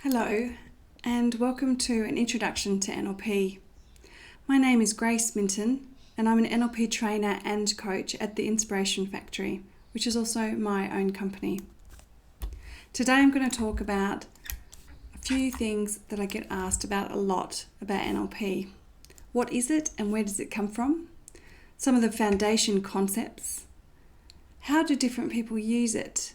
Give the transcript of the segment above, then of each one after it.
Hello, and welcome to an introduction to NLP. My name is Grace Minton, and I'm an NLP trainer and coach at the Inspiration Factory, which is also my own company. Today I'm going to talk about a few things that I get asked about a lot about NLP. What is it and where does it come from? Some of the foundation concepts. How do different people use it?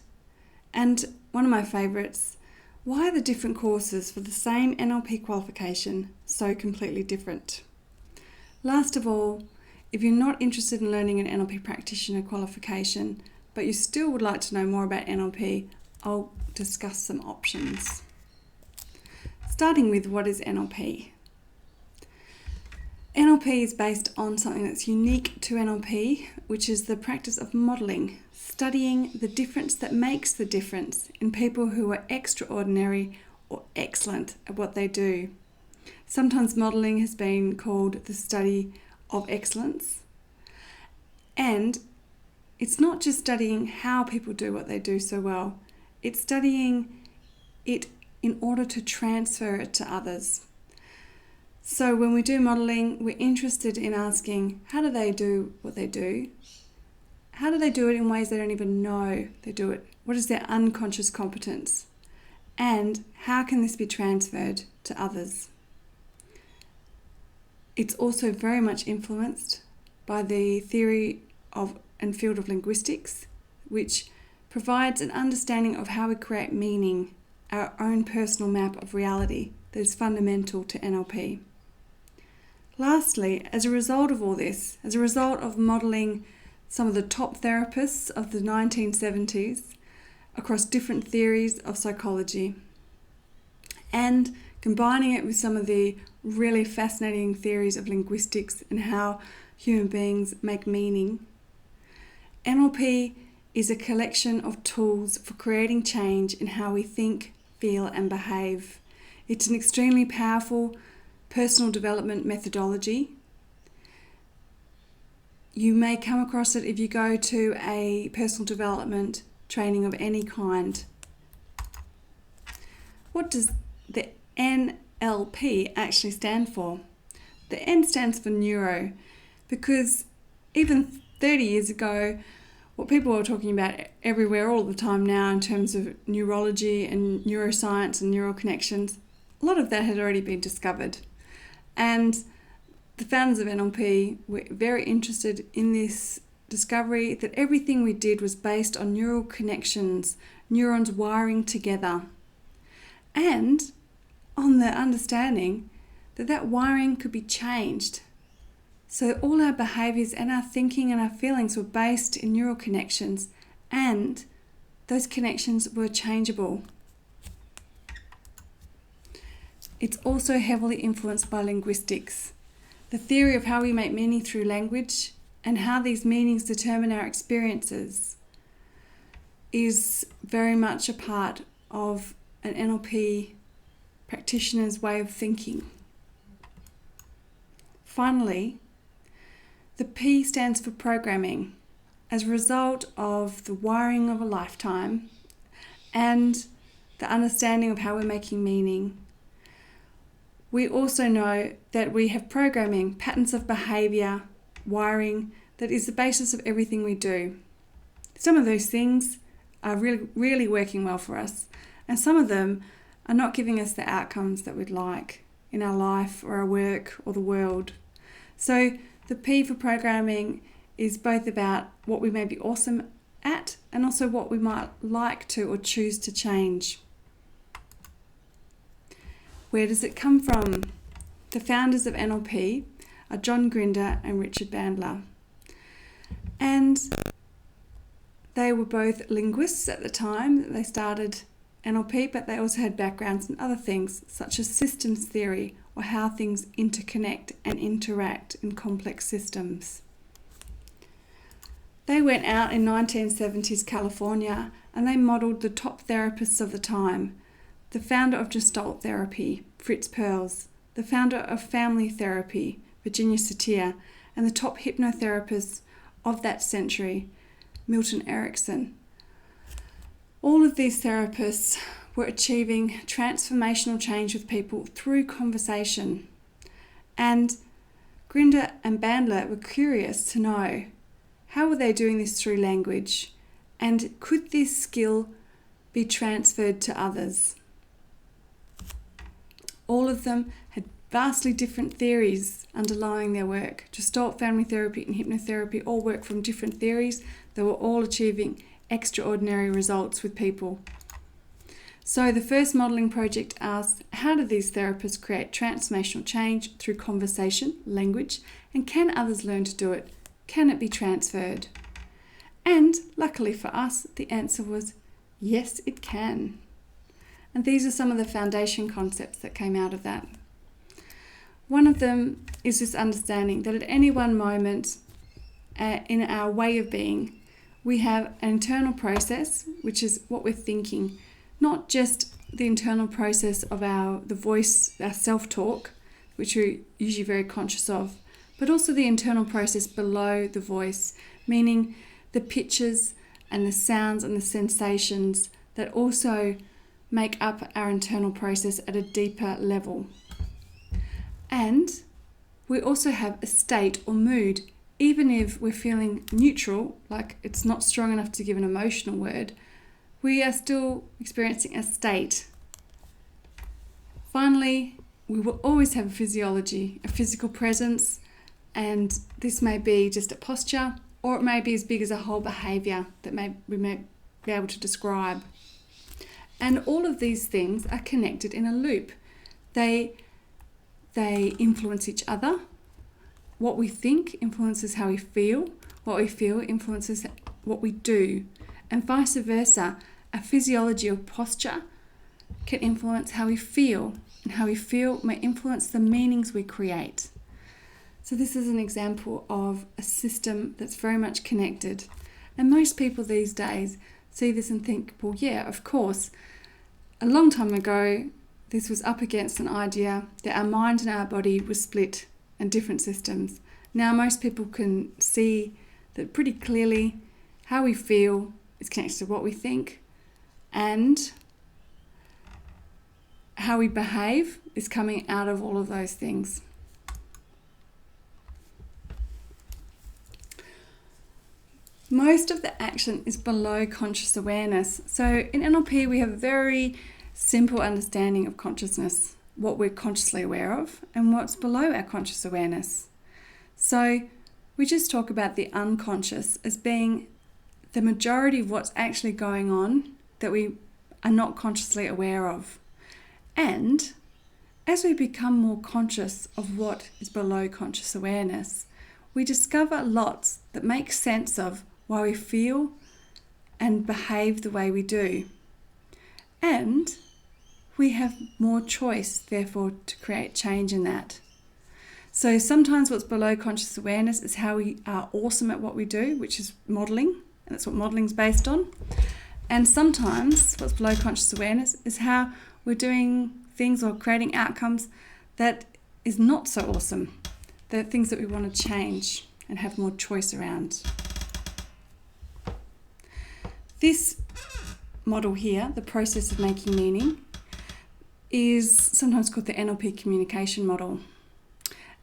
And one of my favourites, why are the different courses for the same NLP qualification so completely different? Last of all, if you're not interested in learning an NLP practitioner qualification, but you still would like to know more about NLP, I'll discuss some options. Starting with what is NLP? NLP is based on something that's unique to NLP, which is the practice of modelling, studying the difference that makes the difference in people who are extraordinary or excellent at what they do. Sometimes modelling has been called the study of excellence. And it's not just studying how people do what they do so well, it's studying it in order to transfer it to others. So when we do modelling, we're interested in asking, how do they do what they do? How do they do it in ways they don't even know they do it? What is their unconscious competence? And how can this be transferred to others? It's also very much influenced by the theory of and field of linguistics, which provides an understanding of how we create meaning, our own personal map of reality that is fundamental to NLP. Lastly, as a result of all this, as a result of modelling some of the top therapists of the 1970s across different theories of psychology and combining it with some of the really fascinating theories of linguistics and how human beings make meaning, NLP is a collection of tools for creating change in how we think, feel and behave. It's an extremely powerful personal development methodology. You may come across it if you go to a personal development training of any kind. What does the NLP actually stand for? The N stands for neuro, because even 30 years ago, what people were talking about everywhere all the time now in terms of neurology and neuroscience and neural connections, a lot of that had already been discovered. And the founders of NLP were very interested in this discovery that everything we did was based on neural connections, neurons wiring together, and on the understanding that that wiring could be changed. So all our behaviours and our thinking and our feelings were based in neural connections, and those connections were changeable. It's also heavily influenced by linguistics, the theory of how we make meaning through language and how these meanings determine our experiences is very much a part of an NLP practitioner's way of thinking. Finally, the P stands for programming. As a result of the wiring of a lifetime and the understanding of how we're making meaning, we also know that we have programming, patterns of behaviour, wiring, that is the basis of everything we do. Some of those things are really working well for us, and some of them are not giving us the outcomes that we'd like in our life or our work or the world. So the P for programming is both about what we may be awesome at and also what we might like to or choose to change. Where does it come from? The founders of NLP are John Grinder and Richard Bandler. And they were both linguists at the time that they started NLP, but they also had backgrounds in other things such as systems theory or how things interconnect and interact in complex systems. They went out in 1970s California and they modelled the top therapists of the time. The founder of Gestalt therapy, Fritz Perls, the founder of family therapy, Virginia Satir, and the top hypnotherapists of that century, Milton Erickson. All of these therapists were achieving transformational change with people through conversation. And Grinder and Bandler were curious to know how were they doing this through language, and could this skill be transferred to others? All of them had vastly different theories underlying their work. Gestalt family therapy and hypnotherapy all work from different theories. They were all achieving extraordinary results with people. So the first modelling project asked, how do these therapists create transformational change through conversation, language, and can others learn to do it? Can it be transferred? And luckily for us, the answer was yes, it can. And these are some of the foundation concepts that came out of that. One of them is this understanding that at any one moment in our way of being, we have an internal process, which is what we're thinking, not just the internal process of the voice, our self-talk, which we're usually very conscious of, but also the internal process below the voice, meaning the pitches and the sounds and the sensations that also make up our internal process at a deeper level. And we also have a state or mood, even if we're feeling neutral, like it's not strong enough to give an emotional word, we are still experiencing a state. Finally, we will always have a physiology, a physical presence, and this may be just a posture, or it may be as big as a whole behaviour that we may be able to describe. And all of these things are connected in a loop. They influence each other. What we think influences how we feel. What we feel influences what we do. And vice versa, a physiology or posture can influence how we feel. And how we feel may influence the meanings we create. So this is an example of a system that's very much connected. And most people these days see this and think, well, yeah, of course. A long time ago, this was up against an idea that our mind and our body were split in different systems. Now most people can see that pretty clearly how we feel is connected to what we think, and how we behave is coming out of all of those things. Most of the action is below conscious awareness. So in NLP, we have a very simple understanding of consciousness, what we're consciously aware of and what's below our conscious awareness. So we just talk about the unconscious as being the majority of what's actually going on that we are not consciously aware of. And as we become more conscious of what is below conscious awareness, we discover lots that make sense of why we feel and behave the way we do. And we have more choice, therefore, to create change in that. So sometimes what's below conscious awareness is how we are awesome at what we do, which is modelling, and that's what modelling is based on. And sometimes what's below conscious awareness is how we're doing things or creating outcomes that is not so awesome. They're things that we want to change and have more choice around. This model here, the process of making meaning, is sometimes called the NLP communication model.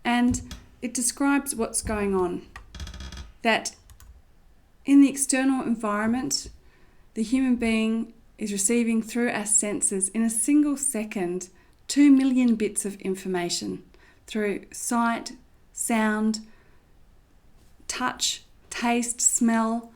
And it describes what's going on. That in the external environment, the human being is receiving through our senses in a single second 2 million bits of information through sight, sound, touch, taste, smell.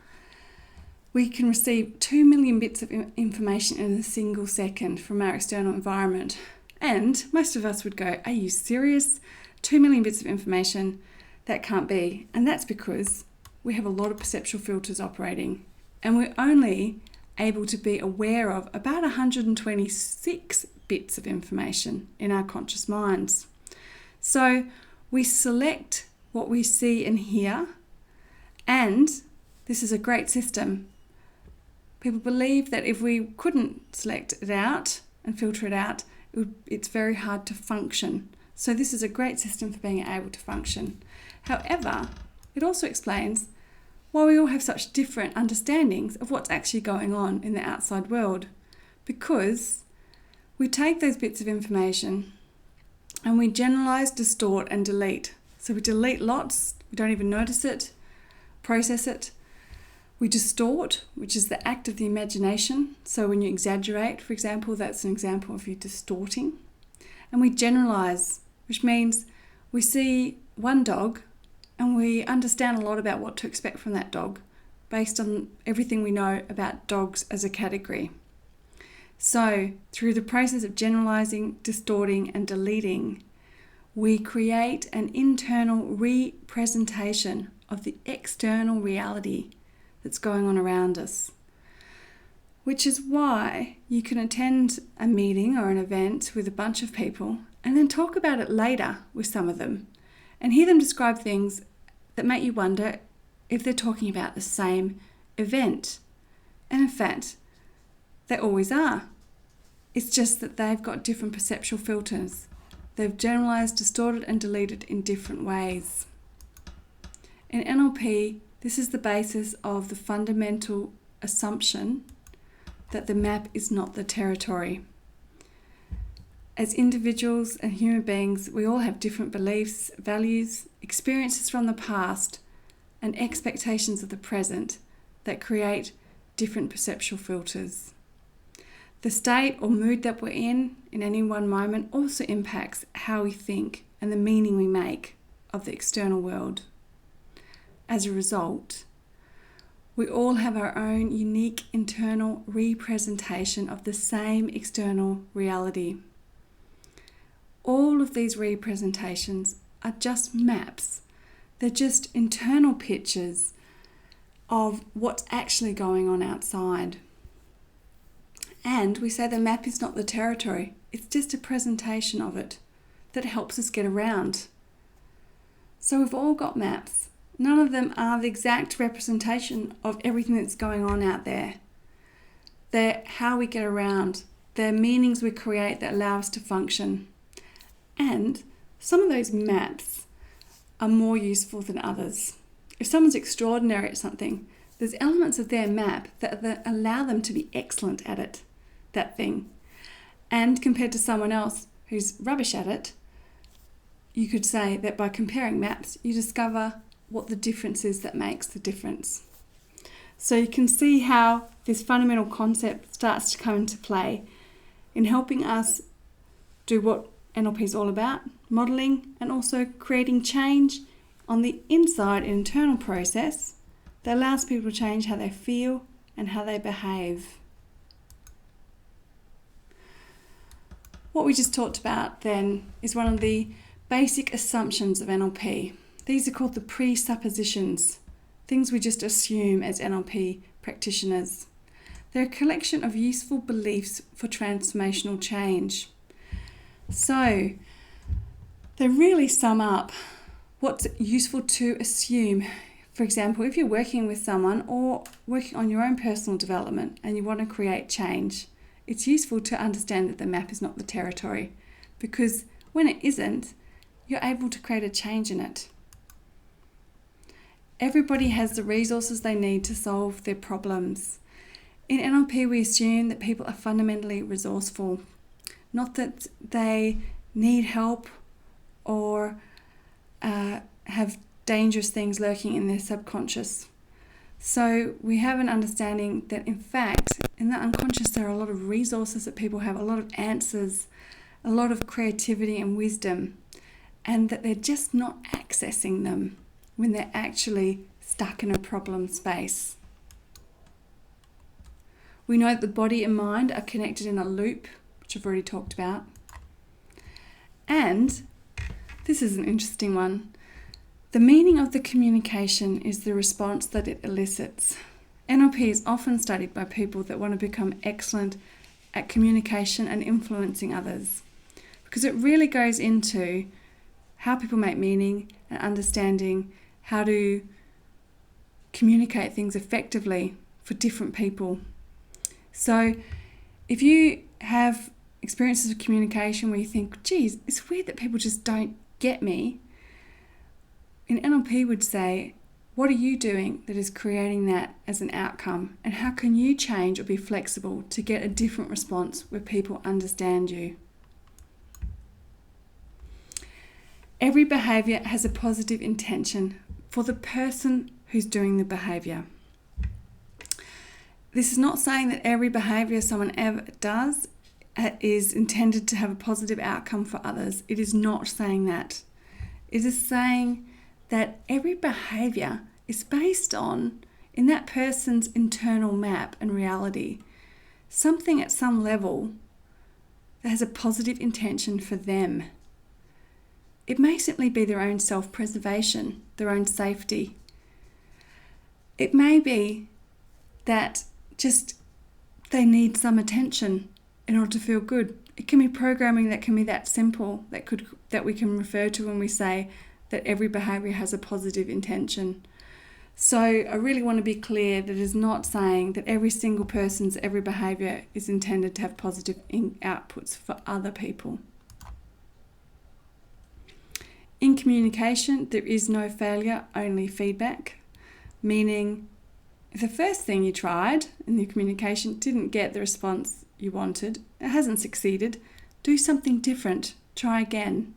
We can receive 2 million bits of information in a single second from our external environment. And most of us would go, are you serious? 2 million bits of information? That can't be. And that's because we have a lot of perceptual filters operating. And we're only able to be aware of about 126 bits of information in our conscious minds. So we select what we see and hear, and this is a great system. People believe that if we couldn't select it out and filter it out, it's very hard to function. So this is a great system for being able to function. However, it also explains why we all have such different understandings of what's actually going on in the outside world. Because We take those bits of information and we generalize, distort, and delete. So we delete lots, we don't even notice it, process it. We distort, which is the act of the imagination. So when you exaggerate, for example, that's an example of you distorting. And we generalize, which means we see one dog and we understand a lot about what to expect from that dog based on everything we know about dogs as a category. So through the process of generalizing, distorting, and deleting, we create an internal representation of the external reality that's going on around us. Which is why you can attend a meeting or an event with a bunch of people and then talk about it later with some of them and hear them describe things that make you wonder if they're talking about the same event. And in fact, they always are. It's just that they've got different perceptual filters. They've generalized, distorted, and deleted in different ways. In NLP, this is the basis of the fundamental assumption that the map is not the territory. As individuals and human beings, we all have different beliefs, values, experiences from the past, and expectations of the present that create different perceptual filters. The state or mood that we're in any one moment also impacts how we think and the meaning we make of the external world. As a result, we all have our own unique internal representation of the same external reality. All of these representations are just maps. They're just internal pictures of what's actually going on outside. And we say the map is not the territory. It's just a presentation of it that helps us get around. So we've all got maps. None of them are the exact representation of everything that's going on out there. They're how we get around. They're meanings we create that allow us to function. And some of those maps are more useful than others. If someone's extraordinary at something, there's elements of their map that allow them to be excellent at it, that thing. And compared to someone else who's rubbish at it, you could say that by comparing maps, you discover what the difference is that makes the difference. So you can see how this fundamental concept starts to come into play in helping us do what NLP is all about, modelling and also creating change on the inside internal process that allows people to change how they feel and how they behave. What we just talked about then is one of the basic assumptions of NLP. These are called the presuppositions, things we just assume as NLP practitioners. They're a collection of useful beliefs for transformational change. So, they really sum up what's useful to assume. For example, if you're working with someone or working on your own personal development and you want to create change, it's useful to understand that the map is not the territory, because when it isn't, you're able to create a change in it. Everybody has the resources they need to solve their problems. In NLP, we assume that people are fundamentally resourceful, not that they need help or have dangerous things lurking in their subconscious. So we have an understanding that in fact, in the unconscious, there are a lot of resources that people have, a lot of answers, a lot of creativity and wisdom, and that they're just not accessing them when they're actually stuck in a problem space. We know that the body and mind are connected in a loop, which I've already talked about. And this is an interesting one. The meaning of the communication is the response that it elicits. NLP is often studied by people that want to become excellent at communication and influencing others, because it really goes into how people make meaning and understanding how to communicate things effectively for different people. So if you have experiences of communication where you think, geez, it's weird that people just don't get me, in NLP would say, What are you doing that is creating that as an outcome? And how can you change or be flexible to get a different response where people understand you? Every behaviour has a positive intention for the person who's doing the behaviour. This is not saying that every behaviour someone ever does is intended to have a positive outcome for others. It is not saying that. It is saying that every behaviour is based on, in that person's internal map and reality, something at some level that has a positive intention for them. It may simply be their own self-preservation, their own safety. It may be that just they need some attention in order to feel good. It can be programming that can be that simple, that we can refer to when we say that every behaviour has a positive intention. So I really want to be clear that it is not saying that every single person's every behaviour is intended to have positive outputs for other people. In communication, there is no failure, only feedback, meaning if the first thing you tried in your communication didn't get the response you wanted, it hasn't succeeded, do something different, try again.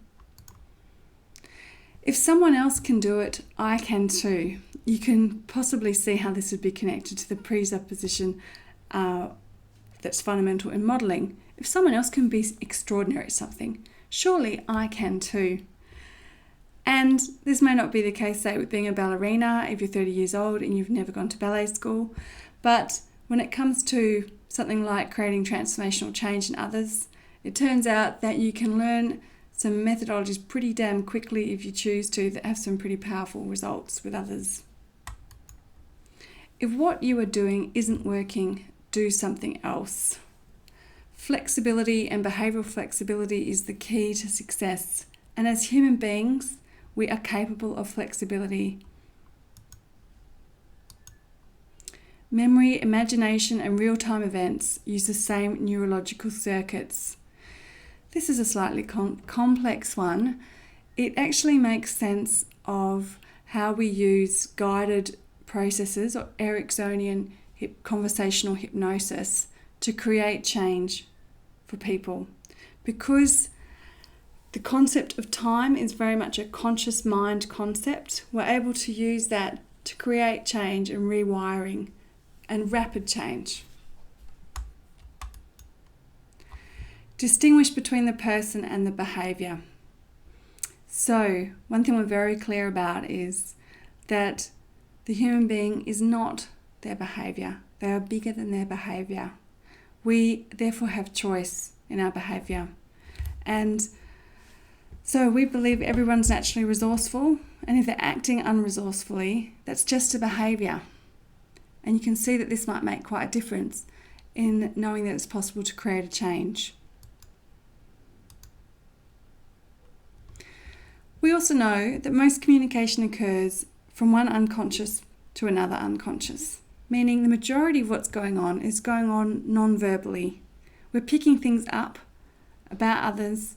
If someone else can do it, I can too. You can possibly see how this would be connected to the presupposition that's fundamental in modelling. If someone else can be extraordinary at something, surely I can too. And this may not be the case, say, with being a ballerina if you're 30 years old and you've never gone to ballet school, but when it comes to something like creating transformational change in others, it turns out that you can learn some methodologies pretty damn quickly if you choose to that have some pretty powerful results with others. If what you are doing isn't working, do something else. Flexibility and behavioural flexibility is the key to success. And as human beings, we are capable of flexibility. Memory, imagination, and real-time events use the same neurological circuits. This is a slightly complex one. It actually makes sense of how we use guided processes or Ericksonian conversational hypnosis to create change for people. Because the concept of time is very much a conscious mind concept, we're able to use that to create change and rewiring and rapid change. Distinguish between the person and the behaviour. So, one thing we're very clear about is that the human being is not their behaviour. They are bigger than their behaviour. We therefore have choice in our behaviour. And so we believe everyone's naturally resourceful, and if they're acting unresourcefully, that's just a behaviour. And you can see that this might make quite a difference in knowing that it's possible to create a change. We also know that most communication occurs from one unconscious to another unconscious, meaning the majority of what's going on is going on non-verbally. We're picking things up about others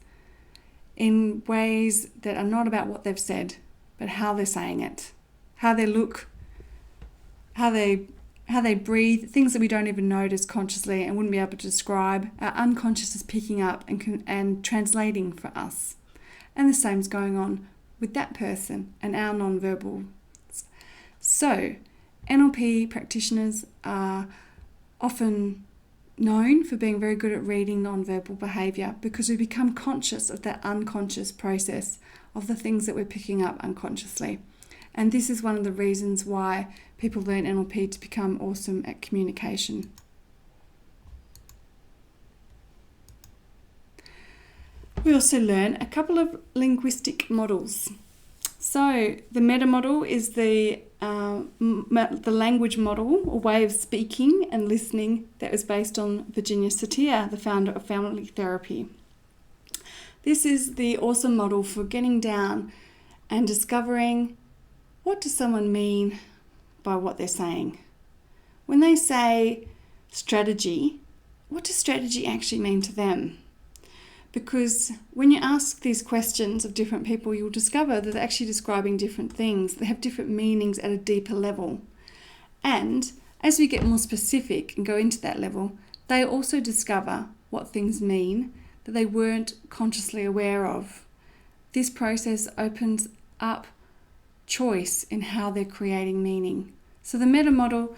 in ways that are not about what they've said, but how they're saying it, how they look, how they breathe, things that we don't even notice consciously and wouldn't be able to describe. Our unconscious is picking up and translating for us. And the same is going on with that person and our non-verbal. So, NLP practitioners are often known for being very good at reading non-verbal behaviour because we become conscious of that unconscious process of the things that we're picking up unconsciously. And this is one of the reasons why people learn NLP to become awesome at communication. We also learn a couple of linguistic models. So the meta model is the language model or way of speaking and listening that was based on Virginia Satir, the founder of family therapy. This is the awesome model for getting down and discovering what does someone mean by what they're saying. When they say strategy, what does strategy actually mean to them? Because when you ask these questions of different people, you'll discover that they're actually describing different things. They have different meanings at a deeper level. And as we get more specific and go into that level, they also discover what things mean that they weren't consciously aware of. This process opens up choice in how they're creating meaning. So the meta model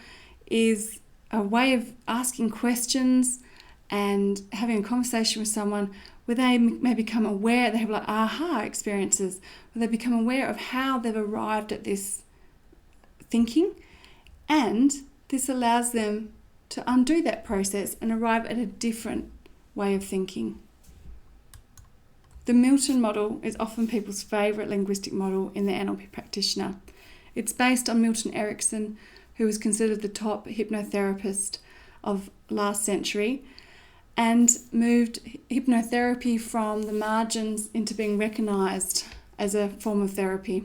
is a way of asking questions and having a conversation with someone where they may become aware, they have like aha experiences, where they become aware of how they've arrived at this thinking, and this allows them to undo that process and arrive at a different way of thinking. The Milton model is often people's favourite linguistic model in the NLP practitioner. It's based on Milton Erickson, who was considered the top hypnotherapist of last century, and moved hypnotherapy from the margins into being recognised as a form of therapy.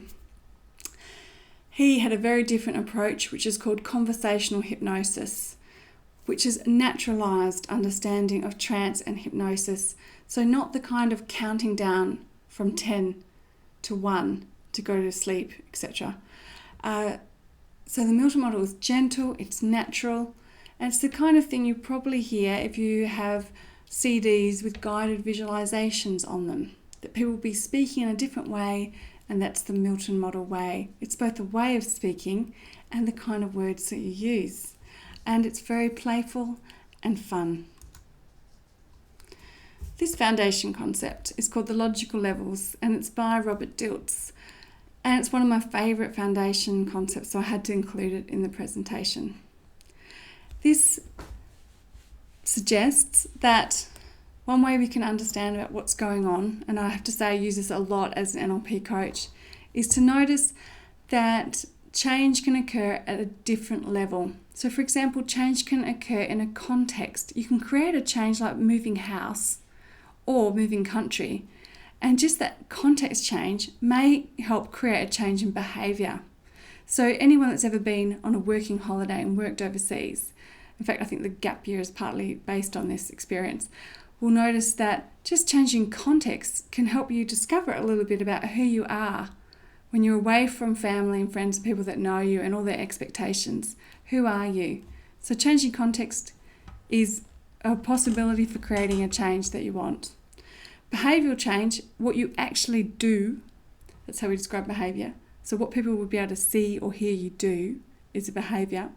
He had a very different approach, which is called conversational hypnosis, which is naturalised understanding of trance and hypnosis. So not the kind of counting down from 10 to 1 to go to sleep, etc. So the Milton model is gentle, it's natural, and it's the kind of thing you probably hear if you have CDs with guided visualizations on them, that people will be speaking in a different way, and that's the Milton model way. It's both the way of speaking and the kind of words that you use. And it's very playful and fun. This foundation concept is called the logical levels, and it's by Robert Dilts. And it's one of my favourite foundation concepts, so I had to include it in the presentation. This suggests that one way we can understand about what's going on, and I have to say I use this a lot as an NLP coach, is to notice that change can occur at a different level. So for example, change can occur in a context. You can create a change like moving house or moving country, and just that context change may help create a change in behaviour. So anyone that's ever been on a working holiday and worked overseas, in fact I think the gap year is partly based on this experience, will notice that just changing context can help you discover a little bit about who you are when you're away from family and friends and people that know you and all their expectations. Who are you? So changing context is a possibility for creating a change that you want. Behavioural change, what you actually do, that's how we describe behaviour. So what people will be able to see or hear you do is a behaviour.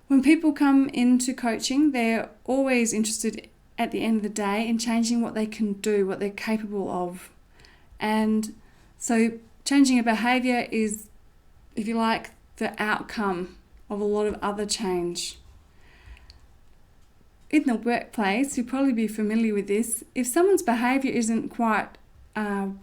When people come into coaching, they're always interested at the end of the day in changing what they can do, what they're capable of. And so changing a behaviour is, if you like, the outcome of a lot of other change. In the workplace, you'll probably be familiar with this. If someone's behaviour isn't quite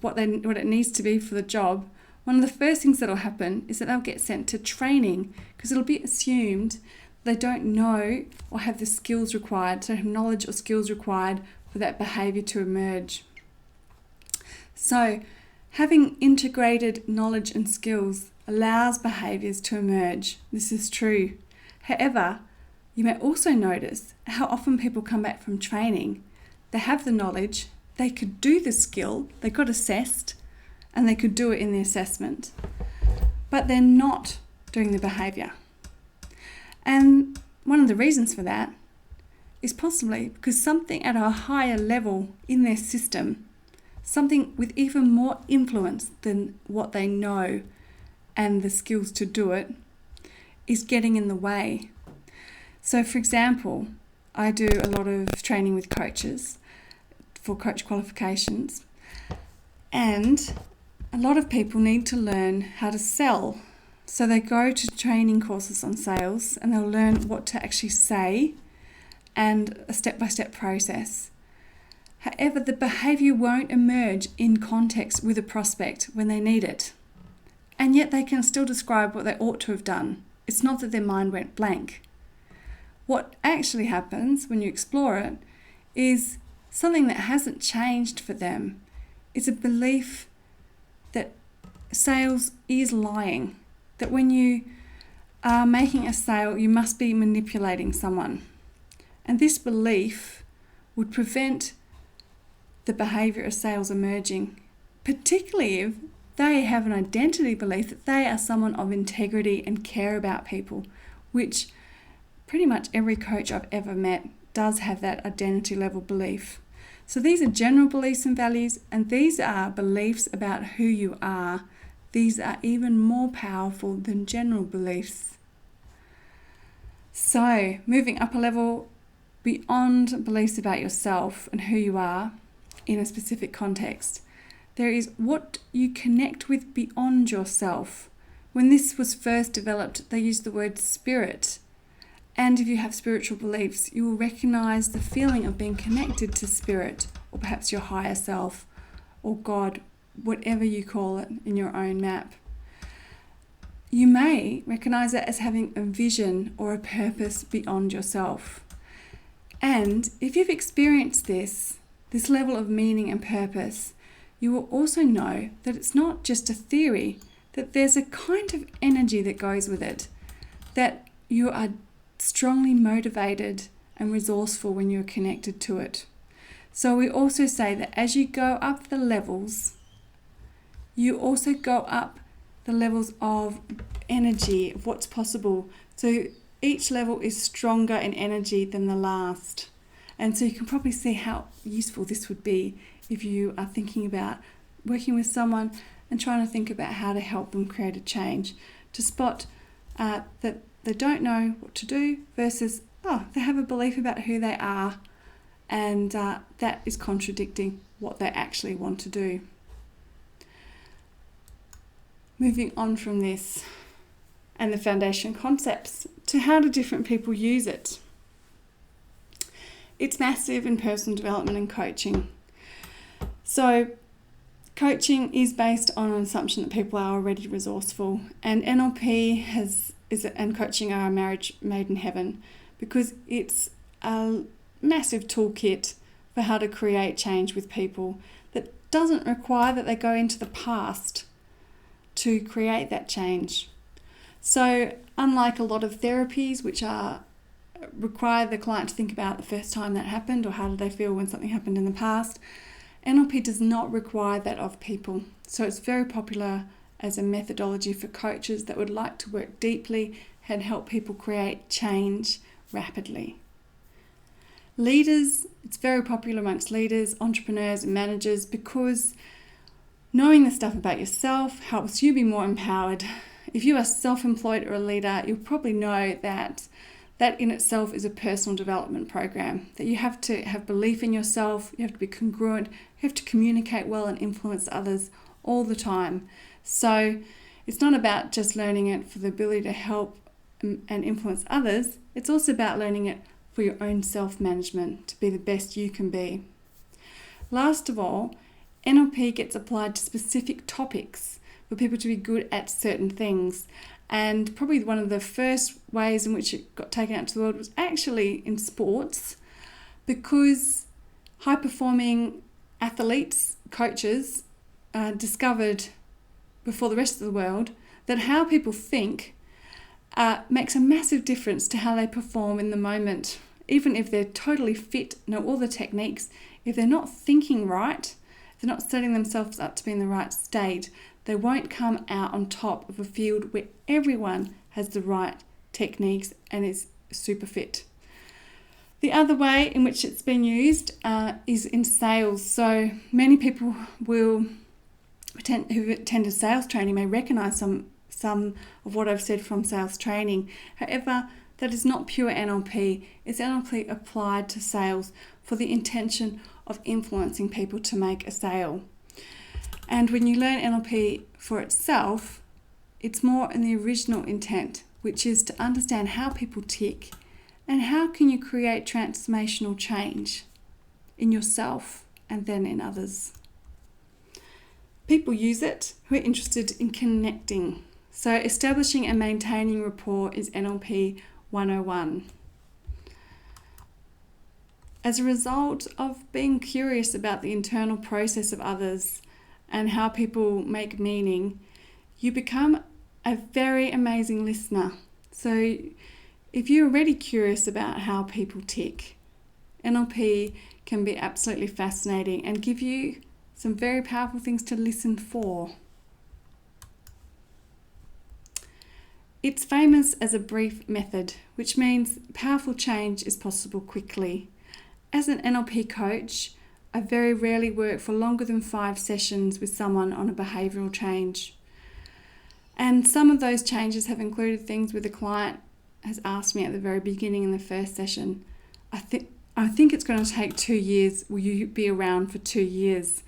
what it needs to be for the job, one of the first things that'll happen is that they'll get sent to training, because it'll be assumed they don't know or have the skills required, so have knowledge or skills required for that behaviour to emerge. So having integrated knowledge and skills allows behaviours to emerge. This is true. However, you may also notice how often people come back from training. They have the knowledge, they could do the skill, they got assessed, and they could do it in the assessment, but they're not doing the behaviour. And one of the reasons for that is possibly because something at a higher level in their system, something with even more influence than what they know and the skills to do it, is getting in the way. So for example, I do a lot of training with coaches for coach qualifications, and a lot of people need to learn how to sell. So they go to training courses on sales and they'll learn what to actually say and a step-by-step process. However, the behaviour won't emerge in context with a prospect when they need it. And yet they can still describe what they ought to have done. It's not that their mind went blank. What actually happens when you explore it is something that hasn't changed for them. It's a belief that sales is lying, that when you are making a sale, you must be manipulating someone. And this belief would prevent the behaviour of sales emerging, particularly if they have an identity belief that they are someone of integrity and care about people, which pretty much every coach I've ever met does have that identity level belief. So these are general beliefs and values, and these are beliefs about who you are. These are even more powerful than general beliefs. So moving up a level beyond beliefs about yourself and who you are in a specific context, there is what you connect with beyond yourself. When this was first developed, they used the word spirit. And if you have spiritual beliefs, you will recognize the feeling of being connected to spirit, or perhaps your higher self, or God, whatever you call it in your own map. You may recognize it as having a vision or a purpose beyond yourself. And if you've experienced this level of meaning and purpose, you will also know that it's not just a theory, that there's a kind of energy that goes with it, that you are strongly motivated and resourceful when you're connected to it. So we also say that as you go up the levels, you also go up the levels of energy, of what's possible. So each level is stronger in energy than the last. And so you can probably see how useful this would be if you are thinking about working with someone and trying to think about how to help them create a change, to spot that they don't know what to do versus, they have a belief about who they are, and that is contradicting what they actually want to do. Moving on from this and the foundation concepts to how do different people use it. It's massive in personal development and coaching. So coaching is based on an assumption that people are already resourceful, and NLP and coaching are a marriage made in heaven, because it's a massive toolkit for how to create change with people that doesn't require that they go into the past to create that change. So unlike a lot of therapies which require the client to think about the first time that happened, or how did they feel when something happened in the past, NLP does not require that of people. So it's very popular as a methodology for coaches that would like to work deeply and help people create change rapidly. Leaders, it's very popular amongst leaders, entrepreneurs and managers, because knowing the stuff about yourself helps you be more empowered. If you are self-employed or a leader, you'll probably know that in itself is a personal development program, that you have to have belief in yourself, you have to be congruent, you have to communicate well and influence others all the time. So it's not about just learning it for the ability to help and influence others, it's also about learning it for your own self-management, to be the best you can be. Last of all, NLP gets applied to specific topics for people to be good at certain things. And probably one of the first ways in which it got taken out to the world was actually in sports, because high-performing athletes, coaches, discovered before the rest of the world that how people think makes a massive difference to how they perform in the moment. Even if they're totally fit, know all the techniques, if they're not thinking right, if they're not setting themselves up to be in the right state, they won't come out on top of a field where everyone has the right techniques and is super fit. The other way in which it's been used is in sales. So many people who've attended sales training may recognise some of what I've said from sales training. However, that is not pure NLP. It's NLP applied to sales for the intention of influencing people to make a sale. And when you learn NLP for itself, it's more in the original intent, which is to understand how people tick and how can you create transformational change in yourself and then in others. People use it who are interested in connecting. So establishing and maintaining rapport is NLP 101. As a result of being curious about the internal process of others and how people make meaning, you become a very amazing listener. So if you're already curious about how people tick, NLP can be absolutely fascinating and give you some very powerful things to listen for. It's famous as a brief method, which means powerful change is possible quickly. As an NLP coach, I very rarely work for longer than 5 sessions with someone on a behavioural change. And some of those changes have included things where the client has asked me at the very beginning in the first session, I think it's going to take 2 years. Will you be around for 2 years?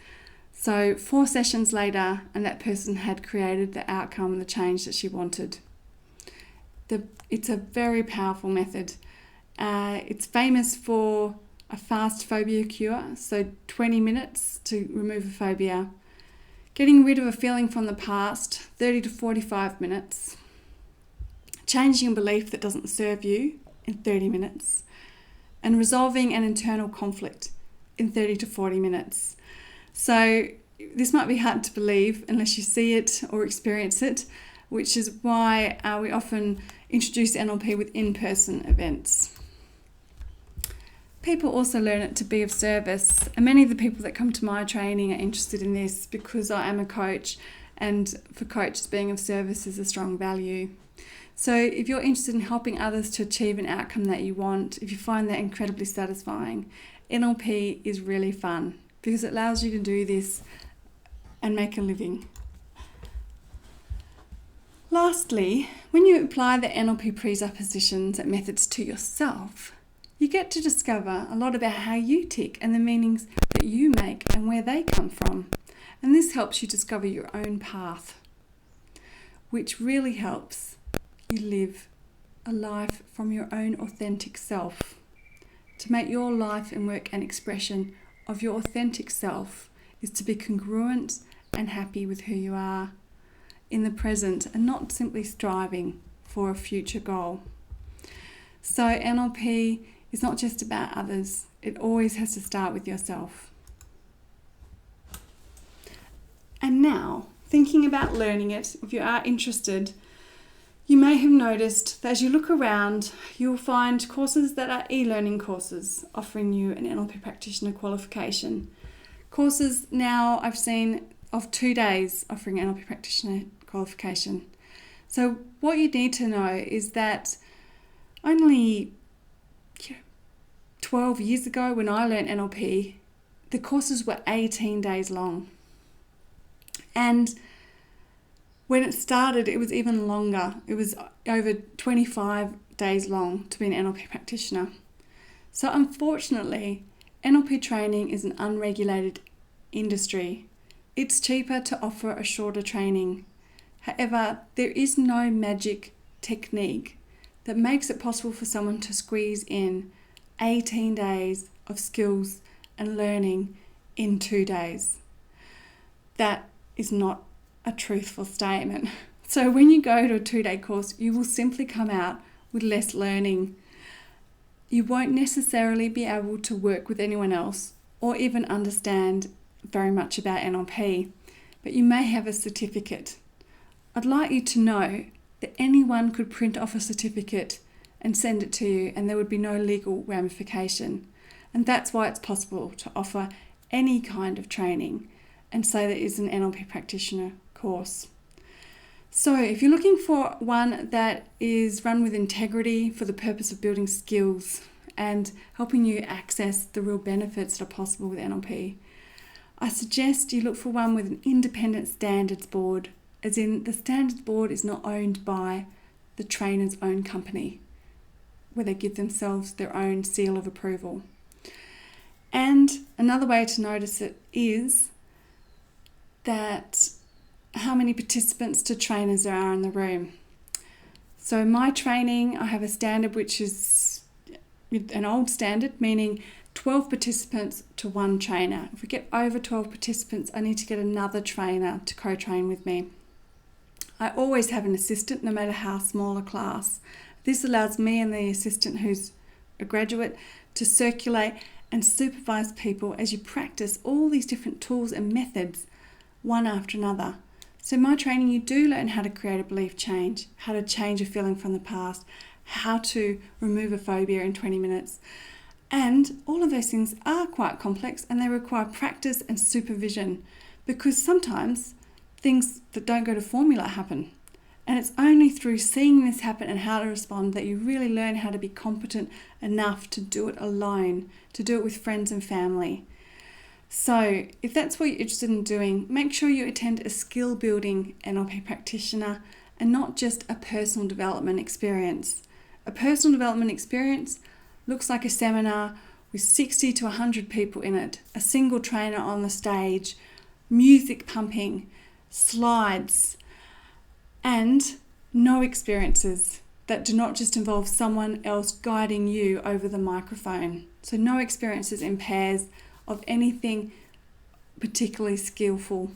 So 4 sessions later, and that person had created the outcome and the change that she wanted. It's a very powerful method. It's famous for a fast phobia cure, so 20 minutes to remove a phobia. Getting rid of a feeling from the past, 30 to 45 minutes. Changing a belief that doesn't serve you in 30 minutes. And resolving an internal conflict in 30 to 40 minutes. So this might be hard to believe unless you see it or experience it, which is why we often introduce NLP with in-person events. People also learn it to be of service, and many of the people that come to my training are interested in this because I am a coach, and for coaches being of service is a strong value. So if you're interested in helping others to achieve an outcome that you want, if you find that incredibly satisfying, NLP is really fun because it allows you to do this and make a living. Lastly, when you apply the NLP presuppositions and methods to yourself, you get to discover a lot about how you tick and the meanings that you make and where they come from. And this helps you discover your own path, which really helps you live a life from your own authentic self. To make your life and work an expression of your authentic self is to be congruent and happy with who you are in the present and not simply striving for a future goal. So NLP is not just about others. It always has to start with yourself. And now, thinking about learning it, if you are interested, you may have noticed that as you look around, you'll find courses that are e-learning courses offering you an NLP practitioner qualification. Courses now I've seen of 2 days offering NLP practitioner qualification. So what you need to know is that only 12 years ago when I learned NLP, the courses were 18 days long. And when it started, it was even longer. It was over 25 days long to be an NLP practitioner. So unfortunately, NLP training is an unregulated industry. It's cheaper to offer a shorter training. However, there is no magic technique that makes it possible for someone to squeeze in 18 days of skills and learning in 2 days. That is not a truthful statement. So when you go to a 2-day course, you will simply come out with less learning. You won't necessarily be able to work with anyone else or even understand very much about NLP, but you may have a certificate. I'd like you to know that anyone could print off a certificate and send it to you and there would be no legal ramification. And that's why it's possible to offer any kind of training and say that it's an NLP practitioner course. So if you're looking for one that is run with integrity for the purpose of building skills and helping you access the real benefits that are possible with NLP, I suggest you look for one with an independent standards board, as in the standards board is not owned by the trainer's own company, where they give themselves their own seal of approval. And another way to notice it is that how many participants to trainers there are in the room. So in my training, I have a standard which is an old standard, meaning 12 participants to 1 trainer. If we get over 12 participants, I need to get another trainer to co-train with me. I always have an assistant, no matter how small a class. This allows me and the assistant, who's a graduate, to circulate and supervise people as you practice all these different tools and methods one after another. So in my training, you do learn how to create a belief change, how to change a feeling from the past, how to remove a phobia in 20 minutes. And all of those things are quite complex and they require practice and supervision, because sometimes things that don't go to formula happen. And it's only through seeing this happen and how to respond that you really learn how to be competent enough to do it alone, to do it with friends and family. So if that's what you're interested in doing, make sure you attend a skill building NLP practitioner and not just a personal development experience. A personal development experience looks like a seminar with 60 to 100 people in it, a single trainer on the stage, music pumping, slides, and no experiences that do not just involve someone else guiding you over the microphone. So no experiences in pairs of anything particularly skillful.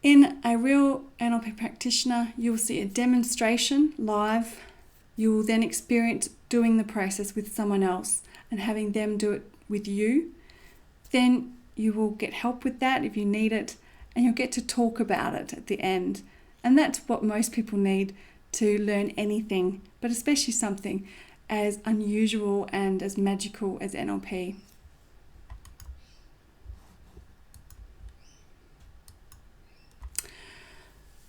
In a real NLP practitioner, you will see a demonstration live. You will then experience doing the process with someone else and having them do it with you. Then you will get help with that if you need it, and you'll get to talk about it at the end. And that's what most people need to learn anything, but especially something as unusual and as magical as NLP.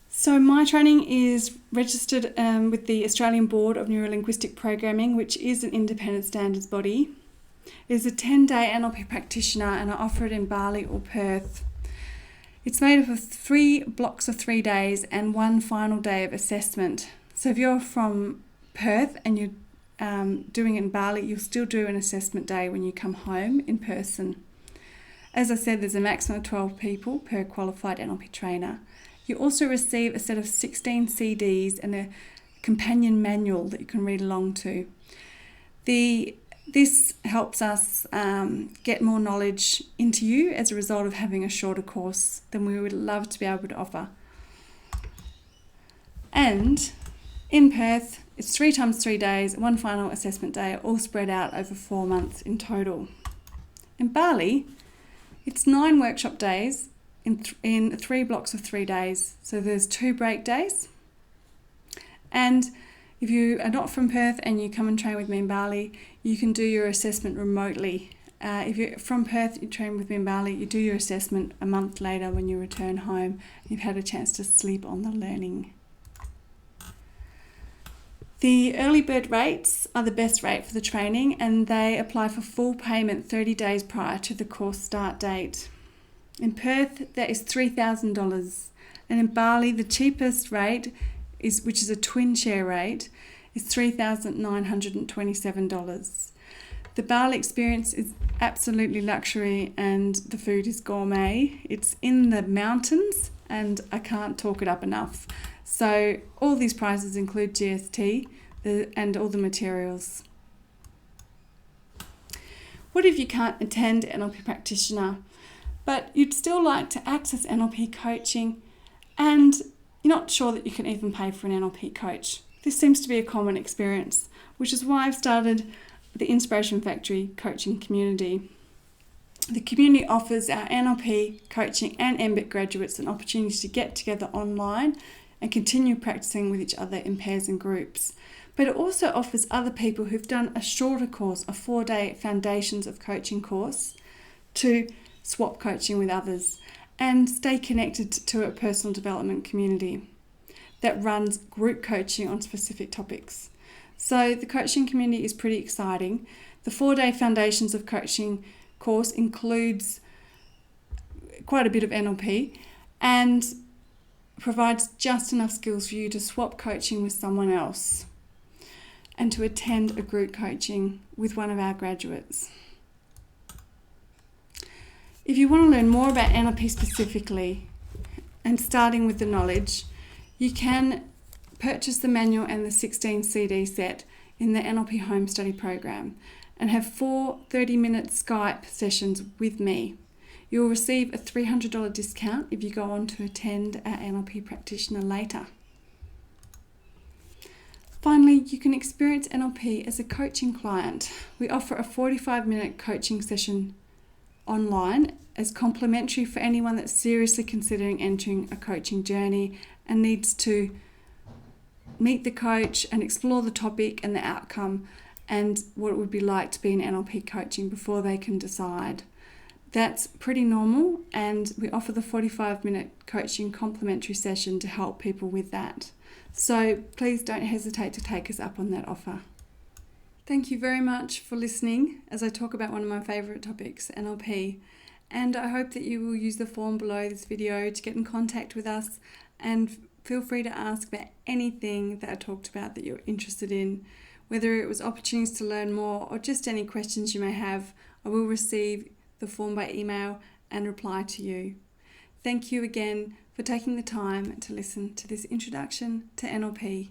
So my training is registered with the Australian Board of Neurolinguistic Programming, which is an independent standards body. It is a 10-day NLP practitioner and I offer it in Bali or Perth. It's made up of 3 blocks of 3 days and 1 final day of assessment. So if you're from Perth and you're doing it in Bali, you'll still do an assessment day when you come home in person. As I said, there's a maximum of 12 people per qualified NLP trainer. You also receive a set of 16 CDs and a companion manual that you can read along to. This helps us get more knowledge into you as a result of having a shorter course than we would love to be able to offer. And in Perth, it's 3 times 3 days, 1 final assessment day, all spread out over 4 months in total. In Bali, it's 9 workshop days in 3 blocks of 3 days. So there's 2 break days. And if you are not from Perth and you come and train with me in Bali, you can do your assessment remotely. If you're from Perth, you train with me in Bali, you do your assessment a month later when you return home. You've had a chance to sleep on the learning. The early bird rates are the best rate for the training, and they apply for full payment 30 days prior to the course start date. In Perth, that is $3,000, and in Bali, the cheapest rate, which is a twin share rate, is $3,927. The Bali experience is absolutely luxury and the food is gourmet. It's in the mountains and I can't talk it up enough. So all these prices include GST and all the materials. What if you can't attend NLP practitioner, but you'd still like to access NLP coaching and you're not sure that you can even pay for an NLP coach? This seems to be a common experience, which is why I've started the Inspiration Factory coaching community. The community offers our NLP, coaching and MBIT graduates an opportunity to get together online and continue practicing with each other in pairs and groups. But it also offers other people who've done a shorter course, a 4-day Foundations of Coaching course, to swap coaching with others and stay connected to a personal development community that runs group coaching on specific topics. So the coaching community is pretty exciting. The 4-day Foundations of Coaching course includes quite a bit of NLP and provides just enough skills for you to swap coaching with someone else and to attend a group coaching with one of our graduates. If you want to learn more about NLP specifically and starting with the knowledge, you can purchase the manual and the 16 CD set in the NLP Home Study program and have 4 30-minute Skype sessions with me. You'll receive a $300 discount if you go on to attend our NLP practitioner later. Finally, you can experience NLP as a coaching client. We offer a 45-minute coaching session online as complimentary for anyone that's seriously considering entering a coaching journey and needs to meet the coach and explore the topic and the outcome and what it would be like to be in NLP coaching before they can decide. That's pretty normal, and we offer the 45-minute coaching complimentary session to help people with that. So please don't hesitate to take us up on that offer. Thank you very much for listening as I talk about one of my favourite topics, NLP. And I hope that you will use the form below this video to get in contact with us, and feel free to ask about anything that I talked about that you're interested in. Whether it was opportunities to learn more or just any questions you may have, I will receive the form by email and reply to you. Thank you again for taking the time to listen to this introduction to NLP.